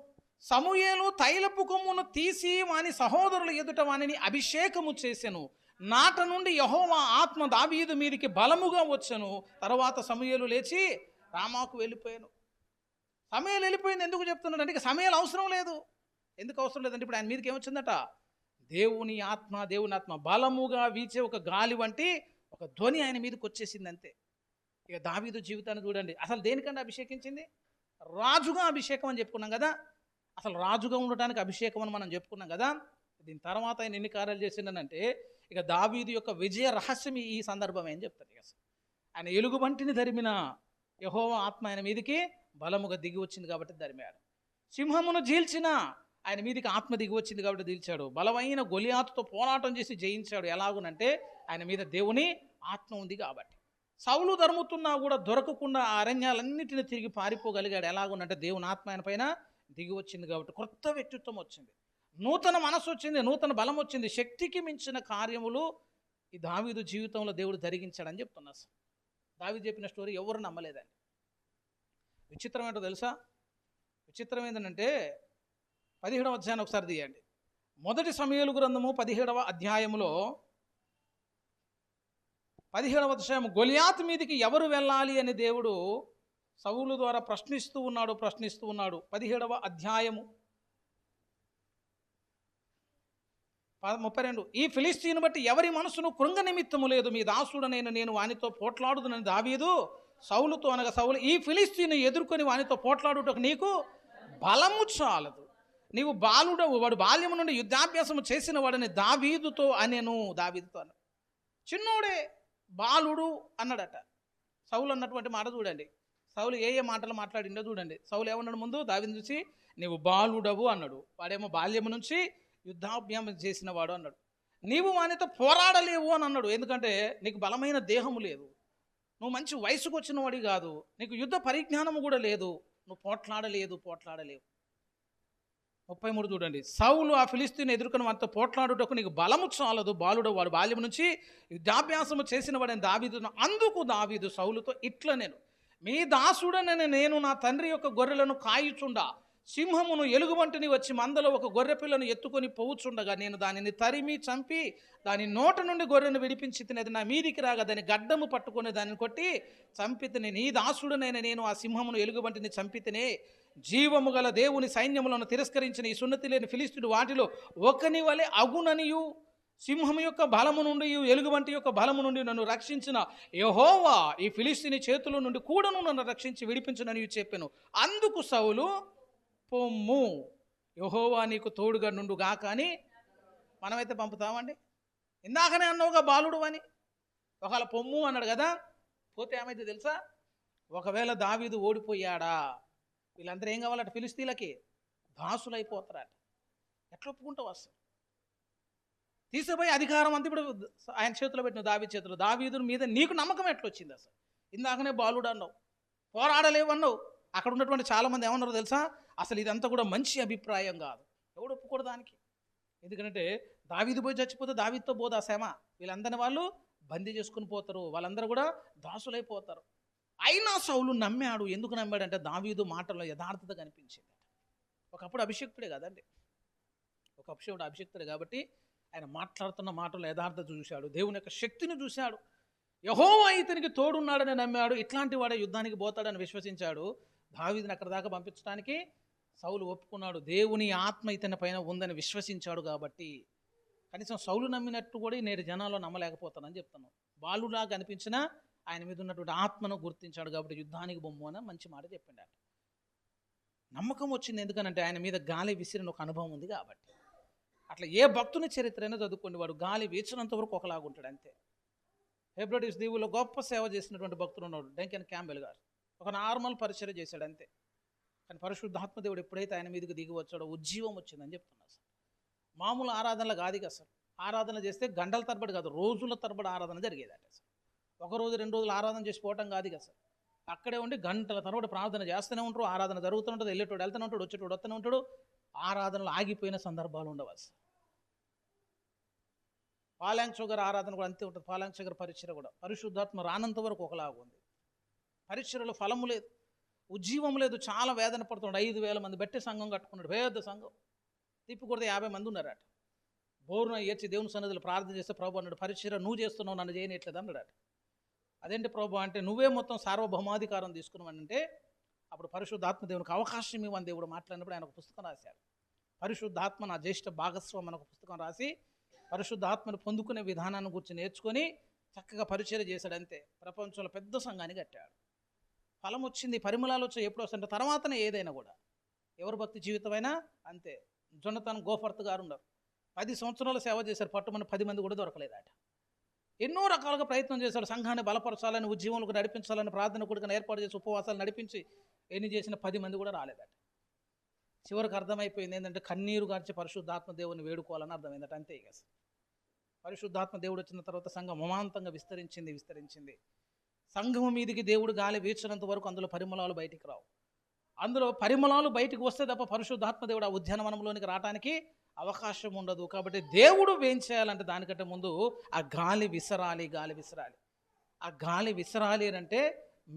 సమూయేలు తైలపు కొమ్మును తీసి వాని సహోదరుల ఎదుట వానిని అభిషేకము చేసెను. నాట నుండి యెహోవా ఆత్మ దావీదు మీదికి బలముగా వచ్చెను. తర్వాత సమూయేలు లేచి రామాకు వెళ్ళిపోయాను. సమూయేలు వెళ్ళిపోయింది ఎందుకు చెప్తున్నాడు అంటే, సమూయేలు అవసరం లేదు. ఎందుకు అవసరం లేదంటే ఇప్పుడు ఆయన మీదకి ఏమొచ్చిందట? దేవుని ఆత్మ బలముగా వీచే ఒక గాలి వంటి ఒక ధ్వని ఆయన మీదకి వచ్చేసింది అంతే. ఇక దావీదు జీవితాన్ని చూడండి. అసలు దేనికంటే అభిషేకించింది? రాజుగా అభిషేకం అని చెప్పుకున్నాం కదా. అసలు రాజుగా ఉండటానికి అభిషేకం అని మనం చెప్పుకున్నాం కదా. దీని తర్వాత ఆయన ఎన్ని కార్యాలు చేసిండనంటే, ఇక దావీదు యొక్క విజయ రహస్యం ఈ సందర్భం ఏం చెప్తారు. ఇక ఆయన ఎలుగుబంటిని ధరిమిన యెహోవా ఆత్మ ఆయన మీదికి బలముగా దిగి వచ్చింది కాబట్టి ధరిమాడు. సింహమును జీల్చిన ఆయన మీదికి ఆత్మ దిగి వచ్చింది కాబట్టి దిల్చాడు. బలమైన గొలియాతుతో పోరాటం చేసి జయించాడు. ఎలాగునంటే ఆయన మీద దేవుని ఆత్మ ఉంది కాబట్టి. సౌలు తరుముతున్నా కూడా దొరకకుండా ఆ అరణ్యాలన్నిటిని తిరిగి పారిపోగలిగాడు. ఎలాగునంటే దేవుని ఆత్మ ఆయన పైన దిగి వచ్చింది కాబట్టి. కొత్త వ్యక్తిత్వం వచ్చింది, నూతన మనసు వచ్చింది, నూతన బలం వచ్చింది. శక్తికి మించిన కార్యములు ఈ దావీదు జీవితంలో దేవుడు జరిగించాడని చెప్తున్నా. దావీదు చెప్పిన స్టోరీ ఎవరు నమ్మలేదండి. విచిత్రం ఏంటో తెలుసా? విచిత్రం ఏంటంటే 17వ అధ్యాయం ఒకసారి తీయండి. మొదటి సమూయేలు గ్రంథము 17వ అధ్యాయములో 17వ అధ్యాయం గొలియాతు మీదికి ఎవరు వెళ్ళాలి అని దేవుడు సౌలు ద్వారా ప్రశ్నిస్తూ ఉన్నాడు. 17వ అధ్యాయము 32. ఈ ఫిలిస్తీను బట్టి ఎవరి మనసును కృంగ నిమిత్తము లేదు, మీ దాసుడనైన నేను వానితో పోట్లాడుదునని దావీదు సౌలుతో అనగా, సౌలు ఈ ఫిలిస్తీను ఎదుర్కొని వానితో పోట్లాడుటకు నీకు బలము చాలదు, నీవు బాలుడవు, వాడు బాల్యము నుండి యుద్ధాభ్యాసము చేసిన వాడని దావీదుతో అనేను. దావీదుతో అన్న చిన్నోడే బాలుడు అన్నాడట. సౌలు అన్నటువంటి మాట చూడండి. సౌలు ఏ మాటలు మాట్లాడిండో చూడండి. సౌలు ఏమన్నాడు? ముందు దావీదుని చూసి నీవు బాలుడవు అన్నాడు. వాడేమో బాల్యము నుంచి యుద్ధాభ్యాసం చేసిన వాడు అన్నాడు. నీవు వానితో పోరాడలేవు అని అన్నాడు. ఎందుకంటే నీకు బలమైన దేహము లేదు, నువ్వు మంచి వయసుకు వచ్చిన వాడి కాదు, నీకు యుద్ధ పరిజ్ఞానము కూడా లేదు, నువ్వు పోట్లాడలేవు. 33 చూడండి. సౌలు ఆ ఫిలిస్తీని ఎదుర్కొని వారితో పోట్లాడుటకు నీకు బలము చాలదు, బాలుడు, వాడు బాల్యం నుంచి యుద్ధాభ్యాసము చేసిన వాడని దావీదు. అందుకు దావీదు సౌలుతో ఇట్లా నేను మీ దాసుడనని నేను నా తండ్రి యొక్క గొర్రెలను కాయుచుండా, సింహమును ఎలుగుబంటిని వచ్చి మందలో ఒక గొర్రె పిల్లను ఎత్తుకొని పోవుచుండగా నేను దానిని తరిమి చంపి దాని నోట నుండి గొర్రెను విడిపించి తినేది నా మీదికి రాగా దాని గడ్డము పట్టుకొని దానిని కొట్టి చంపితిని. నీ దాసుడనైన నేను ఆ సింహమును ఎలుగుబంటిని చంపితినే. జీవము గల దేవుని సైన్యములను తిరస్కరించిన ఈ సున్నతి లేని ఫిలిస్తీయుడు వాటిలో ఒకని వలె అగుననియు, సింహము యొక్క బలము నుండి ఎలుగుబంటి యొక్క బలము నుండి నన్ను రక్షించిన యెహోవా ఈ ఫిలిస్తీని చేతుల నుండి కూడాను నన్ను రక్షించి విడిపించునని చెప్పాను. అందుకు సౌలు పొమ్ము, యెహోవా నీకు తోడుగా నుండుగా. కానీ మనమైతే పంపుతామండి? ఇందాకనే అన్నావుగా బాలుడు అని, ఒకవేళ పొమ్ము అన్నాడు కదా, పోతే ఏమైతే తెలుసా? ఒకవేళ దావీదు ఓడిపోయాడా, వీళ్ళందరూ ఏం కావాలట? ఫిలిస్తీన్లకి దాసులు అయిపోతారట. ఎట్లా ఒప్పుకుంటావు? అసలు తీసుకుపోయి అధికారం అంతా ఇప్పుడు ఆయన చేతిలో పెట్టిన దావీదు చేతిలో. దావీదు మీద నీకు నమ్మకం ఎట్లొచ్చింది? అసలు ఇందాకనే బాలుడు అన్నావు, పోరాడలేవు అన్నావు. అక్కడ ఉన్నటువంటి చాలామంది ఏమన్నారో తెలుసా? అసలు ఇదంతా కూడా మంచి అభిప్రాయం కాదు. ఎవడు ఒప్పుకోడు దానికి. ఎందుకంటే దావీదు పోయి చచ్చిపోతే దావీదుతో పోదు ఆ శ్రమ. వీళ్ళందరినీ వాళ్ళు బందీ చేసుకుని పోతారు, వాళ్ళందరూ కూడా దాసులైపోతారు. అయినా సౌలు నమ్మాడు. ఎందుకు నమ్మాడంటే దావీదు మాటల్లో యథార్థత కనిపించింది. ఒకప్పుడు అభిషక్తుడే కదండి, ఒకప్పుడు అభిషక్తుడే కాబట్టి ఆయన మాట్లాడుతున్న మాటల్లో యథార్థత చూశాడు, దేవుని యొక్క శక్తిని చూశాడు. యెహోవా ఇతనికి తోడున్నాడని నమ్మాడు. ఇట్లాంటి వాడే యుద్ధానికి పోతాడని విశ్వసించాడు. దావీదుని అక్కడ దాకా పంపించడానికి సౌలు ఒప్పుకున్నాడు. దేవుని ఆత్మ ఇతని పైన ఉందని విశ్వసించాడు కాబట్టి. కనీసం సౌలు నమ్మినట్టు కూడా నేడు జనాల్లో నమ్మలేకపోతానని చెప్తున్నాను. బాలులాగా అనిపించినా ఆయన మీద ఉన్నటువంటి ఆత్మను గుర్తించాడు కాబట్టి యుద్ధానికి బొమ్ము అని మంచి మాట చెప్పిండు. నమ్మకం వచ్చింది ఎందుకనంటే ఆయన మీద గాలి విసిరిన ఒక అనుభవం ఉంది కాబట్టి. అట్లా ఏ భక్తుని చరిత్ర అయినా చదువుకోండి, వాడు గాలి వీచినంత వరకు ఒకలాగా ఉంటాడు అంతే. హెబ్రోడిస్ దీవులో గొప్ప సేవ చేసినటువంటి భక్తులు ఉన్నాడు, డెంకెన్ క్యాంబెల్ గారు. ఒక నార్మల్ పరిచయం చేశాడు అంతే. కానీ పరిశుద్ధాత్మదేవుడు ఎప్పుడైతే ఆయన మీదకి దిగి వచ్చాడో ఉజ్జీవం వచ్చిందని చెప్తున్నారు. సార్ మామూలు ఆరాధనలు కాదు కదా సార్. ఆరాధన చేస్తే గంటల తరబడి కాదు, రోజుల తరబడి ఆరాధన జరిగేదట సార్. ఒక రోజు 2 రోజులు ఆరాధన చేసి పోవటం కాదు కదా సార్. అక్కడే ఉండి గంటల తరబడి ప్రార్థన చేస్తూనే ఉంటారు, ఆరాధన జరుగుతూ ఉంటుంది, వెళ్ళేటోడు వెళ్తూనే ఉంటాడు, వచ్చేటోడు వస్తూనే ఉంటాడు. ఆరాధనలు ఆగిపోయిన సందర్భాలు ఉండవు సార్. పాలాంగ్ షుగర్ ఆరాధన కూడా అంతే ఉంటుంది. పాలాంగ్ షుగర్ పరిచయ కూడా పరిశుద్ధాత్మ రానంత వరకు ఒకలాగా ఉంది. పరిచయలో ఫలము లేదు, ఉజ్జీవం లేదు, చాలా వేదన పడుతున్నాడు. 5,000 మంది బట్టి సంఘం కట్టుకున్నాడు, పెద్ద సంఘం. తిప్పి కొడితే 50 మంది ఉన్నారట. బోరున ఏడ్చి దేవుని సన్నిధిలో ప్రార్థన చేస్తే ప్రభు అన్నాడు, పరిచయ నువ్వు చేస్తున్నావు, నన్ను చేయనట్లేదు అన్నాడట. అదేంటి ప్రభు అంటే, నువ్వే మొత్తం సార్వభౌమాధికారం తీసుకున్నావంటే అప్పుడు పరిశుద్ధాత్మ దేవునికి అవకాశం ఇవ్వని దేవుడు మాట్లాడినప్పుడు ఆయన ఒక పుస్తకం రాశాడు. పరిశుద్ధాత్మ నా జ్యేష్ఠ భాగస్వామి అని ఒక పుస్తకం రాసి పరిశుద్ధాత్మను పొందుకునే విధానాన్ని గురించి నేర్చుకొని చక్కగా పరిచయం చేశాడు అంతే. ప్రపంచంలో పెద్ద సంఘాన్ని కట్టాడు. ఫలం వచ్చింది, పరిమళాలు వచ్చాయి. ఎప్పుడు వస్తుంటే తర్వాతనే ఏదైనా కూడా. ఎవరు భక్తి జీవితమైనా అంతే. జొన్నతన్ గోఫర్త్ గారు ఉన్నారు, 10 సంవత్సరాలు సేవ చేశారు, పట్టుమని 10 మంది కూడా దొరకలేదట. ఎన్నో రకాలుగా ప్రయత్నం చేశాడు, సంఘాన్ని బలపరచాలని, ఉద్యమంలోకి నడిపించాలని, ప్రార్థన కూడికను ఏర్పాటు చేసి ఉపవాసాలు నడిపించి ఎన్ని చేసిన 10 మంది కూడా రాలేదట. చివరికి అర్థమైపోయింది ఏంటంటే కన్నీరు గార్చి పరిశుద్ధాత్మ దేవుని వేడుకోవాలని అర్థమైందట. అంతే ఇక పరిశుద్ధాత్మ దేవుడు వచ్చిన తర్వాత సంఘం అమాంతంగా విస్తరించింది. సంఘం మీదికి దేవుడు గాలి వీచినంత వరకు అందులో పరిమళాలు బయటికి రావు. అందులో పరిమళాలు బయటికి వస్తే తప్ప పరిశుద్ధాత్మ దేవుడు ఆ ఉద్యానవనంలోనికి రావడానికి అవకాశం ఉండదు. కాబట్టి దేవుడు ఏం చేయాలంటే దానికంటే ముందు ఆ గాలి విసరాలి. ఆ గాలి విసరాలి అంటే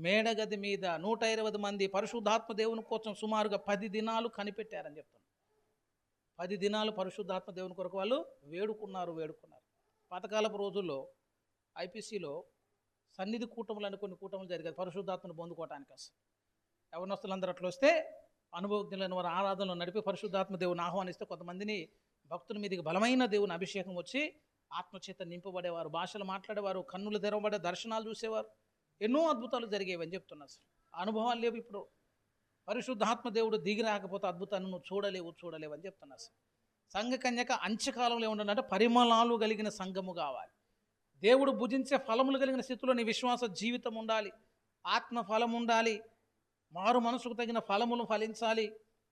మేడగది మీద 120 మంది పరిశుద్ధాత్మ దేవుని కోసం సుమారుగా 10 దినాలు కనిపెట్టారని చెప్తున్నారు. 10 దినాలు పరిశుద్ధాత్మ దేవుని కొరకు వాళ్ళు వేడుకున్నారు. పాతకాలపు రోజుల్లో ఐపీసీలో సన్నిధి కూటములు కొన్ని కూటములు జరిగేది పరిశుద్ధాత్మను పొందుకోవటానికి. అసలు యవనస్తులందరూ అట్లా వస్తే అనుభవజ్ఞులైన వారు ఆరాధనలో నడిపి పరిశుద్ధాత్మ దేవుని ఆహ్వానిస్తే కొంతమందిని భక్తుల మీదకి బలమైన దేవుని అభిషేకం వచ్చి ఆత్మచేత నింపబడేవారు, భాషలు మాట్లాడేవారు, కన్నులు తెరవబడే దర్శనాలు చూసేవారు, ఎన్నో అద్భుతాలు జరిగేవి అని చెప్తున్నారు. అసలు అనుభవాలు లేవు. ఇప్పుడు పరిశుద్ధాత్మ దేవుడు దిగి రాకపోతే అద్భుతాన్ని నువ్వు చూడలేవు అని చెప్తున్నారు. అసలు సంఘ కన్యక అంత్యకాలంలో ఏముండాలంటే పరిమళాలు కలిగిన సంఘము కావాలి. దేవుడు భుజించే ఫలములు కలిగిన స్థితిలో నీ విశ్వాస జీవితం ఉండాలి, ఆత్మ ఫలం ఉండాలి, మారు మనసుకు తగిన ఫలములు ఫలించాలి,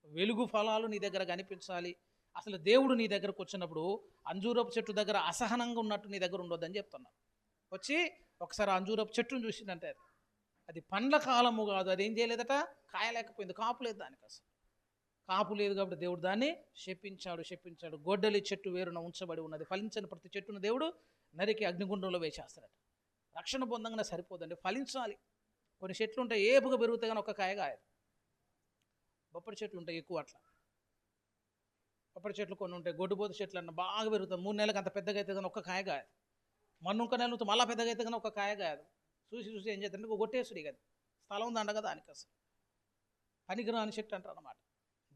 వెలుగు ఫలాలు నీ దగ్గర కనిపించాలి. అసలు దేవుడు నీ దగ్గరకు వచ్చినప్పుడు అంజూరపు చెట్టు దగ్గర అసహనంగా ఉన్నట్టు నీ దగ్గర ఉండొద్దని చెప్తున్నా. వచ్చి ఒకసారి అంజూరపు చెట్టును చూసిందంటే అది పండ్ల కాలము కాదు, అది ఏం చేయలేదట, కాయలేకపోయింది, కాపు లేదు దానికి. అసలు కాపు లేదు కాబట్టి దేవుడు దాన్ని శపించాడు. గొడ్డలి చెట్టు వేరున ఉంచబడి ఉన్నది, ఫలించని ప్రతి చెట్టును దేవుడు నరికి అగ్నిగుండంలో వేసేస్తాడట. రక్షణ పొందంగానే సరిపోదండి, ఫలించాలి. కొన్ని చెట్లు ఉంటాయి ఏపుగా పెరుగుతాయి కానీ ఒక్క కాయ కాయదు. బొప్పడి చెట్లు ఉంటాయి ఎక్కువ, అట్లా బొప్పడి చెట్లు కొన్ని ఉంటాయి. గొడ్డుబోతు చెట్లు అన్న బాగా పెరుగుతాయి, 3 నెలలకు అంత పెద్దగా అయితే కానీ ఒక్క కాయ కాయదు. మన్నుక నెలతో మళ్ళా పెద్దగా అయితే కానీ ఒక్క కాయ కాయదు. చూసి ఏం చేస్తారంటే కొట్టేసుడు కదా, స్థలం ఉంది అండగా దానికి. అసలు పనికిరాని చెట్టు అంటారు అన్నమాట.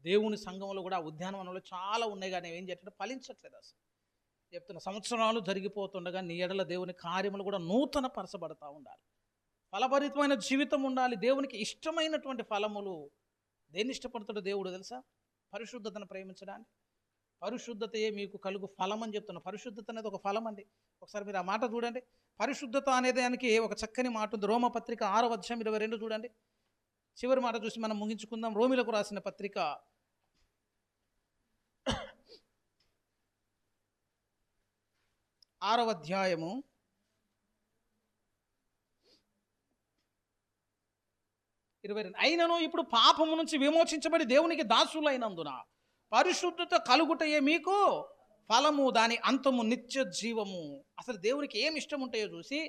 దేవుని సంఘంలో కూడా ఉద్యానవనంలో చాలా ఉన్నాయి కానీ ఏం చేస్తుంటే ఫలించట్లేదు. అసలు చెప్తున్న సంవత్సరాలు జరిగిపోతుండగా నీ ఎడల దేవుని కార్యములు కూడా నూతన పరచబడతా ఉండాలి. ఫలభరితమైన జీవితం ఉండాలి. దేవునికి ఇష్టమైనటువంటి ఫలములు. దేన్ని ఇష్టపడతాడో దేవుడు తెలుసా? పరిశుద్ధతను ప్రేమించడానికి. పరిశుద్ధతయే మీకు కలుగు ఫలం అని చెప్తున్నా. పరిశుద్ధత అనేది ఒక ఫలం అండి. ఒకసారి మీరు ఆ మాట చూడండి. పరిశుద్ధత అనే దానికి ఒక చక్కని మాట ఉంది. రోమపత్రిక 6:22 చూడండి. చివరి మాట చూసి మనం ముగించుకుందాం. రోమిలకు రాసిన పత్రిక 6వ అధ్యాయము 22. అయినను ఇప్పుడు పాపము నుంచి విమోచించబడి దేవునికి దాసులైనందున పరిశుద్ధత కలుగుటయే మీకు ఫలము, దాని అంతము నిత్య జీవము. అసలు దేవునికి ఏమి ఇష్టం ఉంటాయో చూసి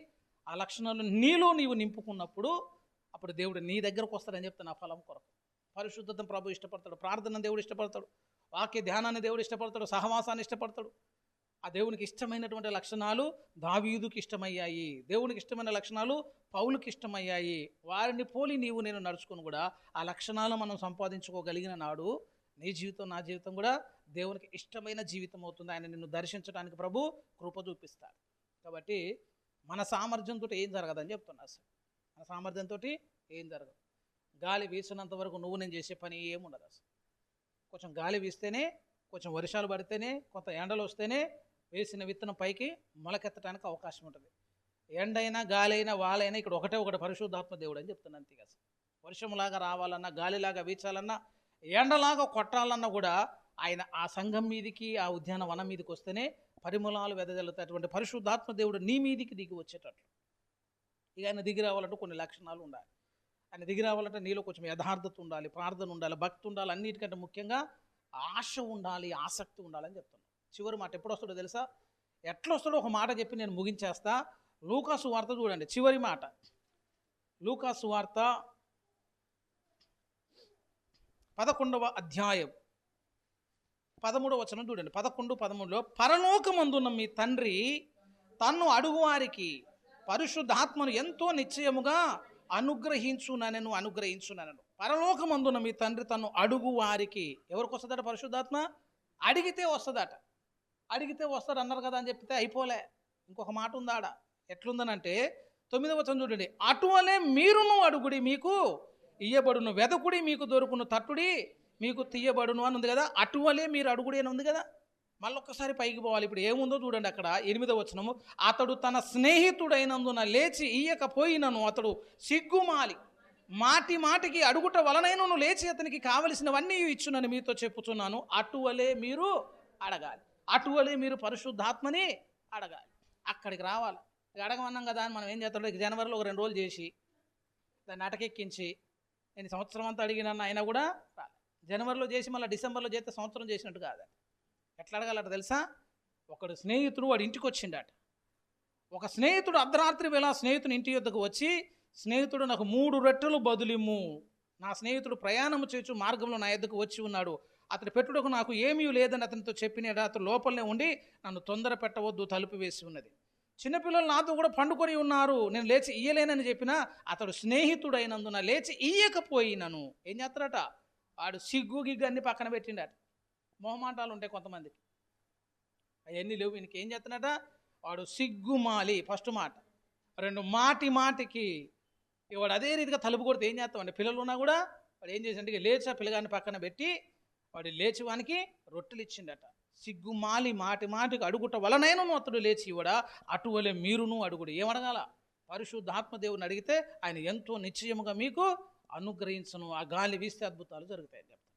ఆ లక్షణాలు నీలో నీవు నింపుకున్నప్పుడు అప్పుడు దేవుడు నీ దగ్గరకు వస్తాడని చెప్తాను. ఆ ఫలం కొరకు పరిశుద్ధతను ప్రభు ఇష్టపడతాడు, ప్రార్థన దేవుడు ఇష్టపడతాడు, వాక్య ధ్యానాన్ని దేవుడు ఇష్టపడతాడు, సహవాసాన్ని ఇష్టపడతాడు. ఆ దేవునికి ఇష్టమైనటువంటి లక్షణాలు దావీదుకి ఇష్టమయ్యాయి, దేవునికి ఇష్టమైన లక్షణాలు పౌలుకి ఇష్టమయ్యాయి. వారిని పోలి నీవు నేను నడుచుకుని కూడా ఆ లక్షణాలు మనం సంపాదించుకోగలిగిన నాడు నీ జీవితం నా జీవితం కూడా దేవునికి ఇష్టమైన జీవితం అవుతుంది. ఆయన నిన్ను దర్శించడానికి ప్రభు కృప చూపిస్తాడు. కాబట్టి మన సామర్థ్యంతో ఏం జరగదని చెప్తున్నా. అసలు మన సామర్థ్యంతో ఏం జరగదు. గాలి వీసినంత వరకు నువ్వు నేను చేసే పని ఏముండదు. అసలు కొంచెం గాలి వీస్తేనే, కొంచెం వర్షాలు పడితేనే, కొంత ఎండలు వస్తేనే వేసిన విత్తనం పైకి మొలకెత్తడానికి అవకాశం ఉంటుంది. ఎండైనా గాలైనా వాలైనా ఇక్కడ ఒకటే పరిశుద్ధాత్మ దేవుడు అని చెప్తున్నాను. అంతే. అసలు వర్షంలాగా రావాలన్నా, గాలిలాగా వీచాలన్నా, ఎండలాగా కొట్టాలన్నా కూడా ఆయన ఆ సంఘం మీదికి, ఆ ఉద్యానవనం మీదకి వస్తేనే పరిమళాలు వెదజల్లుతాయి. పరిశుద్ధాత్మ దేవుడు నీ మీదికి దిగి వచ్చేటట్లు. ఇక ఆయన దిగి రావాలంటే కొన్ని లక్షణాలు ఉండాలి. ఆయన దిగి రావాలంటే నీలో కొంచెం యథార్థత ఉండాలి, ప్రార్థన ఉండాలి, భక్తి ఉండాలి, అన్నిటికంటే ముఖ్యంగా ఆశ ఉండాలి, ఆసక్తి ఉండాలని చెప్తున్నాను. చివరి మాట ఎప్పుడు వస్తుందో తెలుసా? ఎట్లా వస్తుందో ఒక మాట చెప్పి నేను ముగించేస్తా. లూకాసు వార్త చూడండి, చివరి మాట. లూకాసు వార్త 11వ అధ్యాయం 13వ వచనం చూడండి. 11:13లో పరలోకమందున్న మీ తండ్రి తన్ను అడుగువారికి పరిశుద్ధాత్మను ఎంతో నిశ్చయముగా అనుగ్రహించునను. పరలోకమందున్న మీ తండ్రి తన్ను అడుగువారికి. ఎవరికి వస్తుందట పరిశుద్ధాత్మ? అడిగితే వస్తుందట. అడిగితే వస్తాడు అన్నారు కదా అని చెప్తే అయిపోలే. ఇంకొక మాట ఉందాడ. ఎట్లుందనంటే 9వ వచనం చూడండి. అటువలే మీరును అడుగుడి మీకు ఇయ్యబడును, వెదకుడి మీకు దొరుకును, తట్టుడి మీకు తీయబడును అని ఉంది కదా. అటువలే మీరు అడుగుడి అని ఉంది కదా. మళ్ళొక్కసారి పైకి పోవాలి. ఇప్పుడు ఏముందో చూడండి అక్కడ 8వ వచనము. అతడు తన స్నేహితుడైనందున లేచి ఇయ్యకపోయినను అతడు సిగ్గుమాలి మాటి మాటికి అడుగుట వలనైనను లేచి అతనికి కావలసినవన్నీ ఇచ్చునని మీతో చెప్పుచున్నాను. అటువలే మీరు అడగాలి. అటువలే మీరు పరిశుద్ధాత్మని అడగాలి. అక్కడికి రావాలి. ఇక అడగమన్నాం కదా అని మనం ఏం చేస్తాం, ఇక జనవరిలో ఒక 2 రోజులు చేసి దాన్ని అటకెక్కించి నేను సంవత్సరం అంతా అడిగినన్న అయినా కూడా రాలి. జనవరిలో చేసి మళ్ళీ డిసెంబర్లో చేస్తే సంవత్సరం చేసినట్టు కాదు. ఎట్లా అడగాలట తెలుసా? ఒకడు స్నేహితుడు వాడి ఇంటికి వచ్చిండట. ఒక స్నేహితుడు అర్ధరాత్రి వేళ స్నేహితుని ఇంటి యొద్దకు వచ్చి, స్నేహితుడు నాకు 3 రొట్టెలు బదులిమ్ము, నా స్నేహితుడు ప్రయాణము చేయొచ్చు మార్గంలో నా యొద్దకు వచ్చి ఉన్నాడు, అతని పెట్టుటకు నాకు ఏమీ లేదని అతనితో చెప్పిన అతను లోపలనే ఉండి నన్ను తొందర పెట్టవద్దు, తలుపు వేసి ఉన్నది. చిన్నపిల్లలు నాతో కూడా పండుకొని ఉన్నారు, నేను లేచి ఇయ్యలేనని చెప్పినా అతడు స్నేహితుడైనందున లేచి ఇయ్యకపోయినను ఏం చేస్తారట? వాడు సిగ్గు గిగ్గు అన్ని పక్కన పెట్టిండట. మొహమాటాలు ఉంటాయి కొంతమందికి, అవన్నీ లేవు. వీనికి ఏం చేస్తున్నట? వాడు సిగ్గుమాలి. ఫస్ట్ మాట. 2 మాటి మాటికి వాడు అదే రీతిగా తలుపు కొడితే ఏం చేస్తామండి? పిల్లలు ఉన్నా కూడా వాడు ఏం చేసిండే, లేచి ఆ పిల్లగాన్ని పక్కన పెట్టి వాడు లేచి వానికి రొట్టెలు ఇచ్చిండట. సిగ్గుమాలి మాటి మాటికి అడుగుట వలనైనను అతడు లేచి ఇవ్వడా, అటువలే మీరును అడుగుడు. ఏమడగాల? పరిశుద్ధాత్మదేవుని అడిగితే ఆయన ఎంతో నిశ్చయముగా మీకు అనుగ్రహించను. ఆ గాలి వీస్తే అద్భుతాలు జరుగుతాయని చెప్తాను.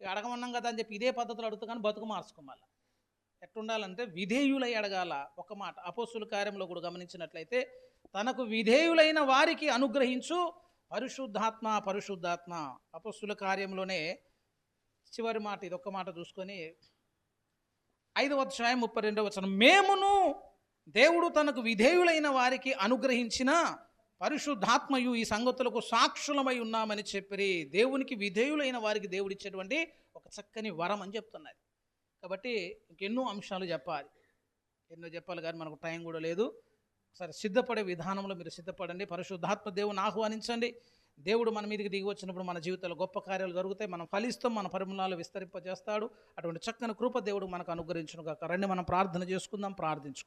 ఇక అడగమన్నాం కదా అని చెప్పి ఇదే పద్ధతులు అడుగుతా కానీ బతుకు మార్చుకోవాలి. ఎట్టుండాలంటే విధేయులై అడగాల. ఒక మాట అపోస్తుల కార్యంలో కూడా గమనించినట్లయితే, తనకు విధేయులైన వారికి అనుగ్రహించు పరిశుద్ధాత్మ పరిశుద్ధాత్మ. అపోస్తుల కార్యంలోనే చివరి మాట, ఇది ఒక్క మాట చూసుకొని 5వ అధ్యాయం 32వ వచనం, మేమును దేవుడు తనకు విధేయులైన వారికి అనుగ్రహించిన పరిశుద్ధాత్మయు ఈ సంగతులకు సాక్షులమై ఉన్నామని చెప్పి, దేవునికి విధేయులైన వారికి దేవుడిచ్చేటువంటి ఒక చక్కని వరం అని చెప్తున్నది. కాబట్టి ఇంకెన్నో అంశాలు చెప్పాలి, ఎన్నో చెప్పాలి కానీ మనకు టైం కూడా లేదు. సరే, సిద్ధపడే విధానంలో మీరు సిద్ధపడండి. పరిశుద్ధాత్మ దేవుని ఆహ్వానించండి. దేవుడు మన మీదకి దిగి వచ్చినప్పుడు మన జీవితంలో గొప్ప కార్యాలు జరుగుతాయి. మనం ఫలిస్తాం, మన పరిమళాలు విస్తరింపజేస్తాడు. అటువంటి చక్కని కృప దేవుడు మనకు అనుగ్రహించును గాక. రండి మనం ప్రార్థన చేసుకుందాం, ప్రార్థించుకుందాం.